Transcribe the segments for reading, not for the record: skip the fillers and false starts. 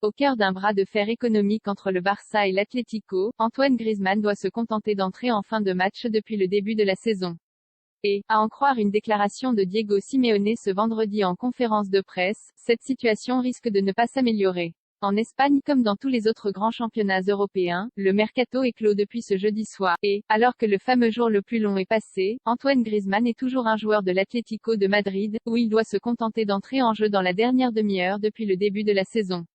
Au cœur d'un bras de fer économique entre le Barça et l'Atlético, Antoine Griezmann doit se contenter d'entrer en fin de match depuis le début de la saison. Et, à en croire une déclaration de Diego Simeone ce vendredi en conférence de presse, cette situation risque de ne pas s'améliorer. En Espagne comme dans tous les autres grands championnats européens, le mercato est clos depuis ce jeudi soir, et, alors que le fameux jour le plus long est passé, Antoine Griezmann est toujours un joueur de l'Atlético de Madrid, où il doit se contenter d'entrer en jeu dans la dernière demi-heure depuis le début de la saison.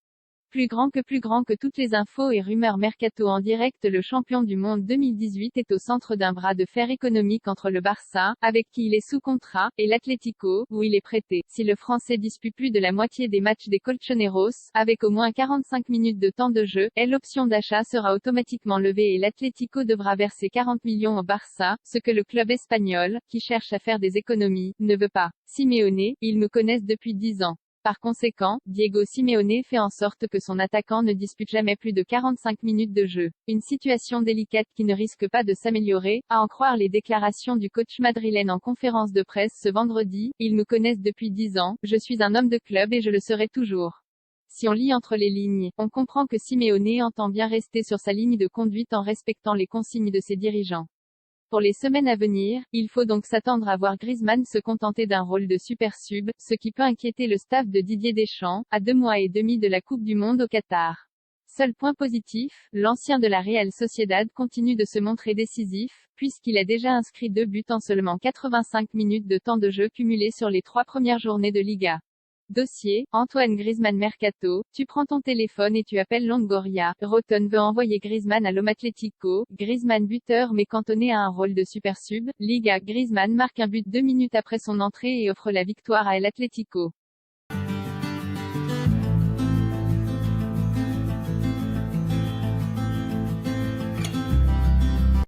Plus grand que toutes les infos et rumeurs mercato en direct, le champion du monde 2018 est au centre d'un bras de fer économique entre le Barça, avec qui il est sous contrat, et l'Atlético, où il est prêté. Si le Français dispute plus de la moitié des matchs des Colchoneros, avec au moins 45 minutes de temps de jeu, l'option d'achat sera automatiquement levée et l'Atlético devra verser 40 millions au Barça, ce que le club espagnol, qui cherche à faire des économies, ne veut pas. Simeone, ils me connaissent depuis 10 ans. Par conséquent, Diego Simeone fait en sorte que son attaquant ne dispute jamais plus de 45 minutes de jeu. Une situation délicate qui ne risque pas de s'améliorer, à en croire les déclarations du coach madrilène en conférence de presse ce vendredi. Ils me connaissent depuis 10 ans, je suis un homme de club et je le serai toujours. Si on lit entre les lignes, on comprend que Simeone entend bien rester sur sa ligne de conduite en respectant les consignes de ses dirigeants. Pour les semaines à venir, il faut donc s'attendre à voir Griezmann se contenter d'un rôle de super sub, ce qui peut inquiéter le staff de Didier Deschamps, à 2 mois et demi de la Coupe du Monde au Qatar. Seul point positif, l'ancien de la Real Sociedad continue de se montrer décisif, puisqu'il a déjà inscrit 2 buts en seulement 85 minutes de temps de jeu cumulé sur les 3 premières journées de Liga. Dossier, Antoine Griezmann Mercato, tu prends ton téléphone et tu appelles Longoria. Roton veut envoyer Griezmann à l'Om Atlético. Griezmann buteur mais cantonné à un rôle de super sub. Liga, Griezmann marque un but 2 minutes après son entrée et offre la victoire à l'Atlético.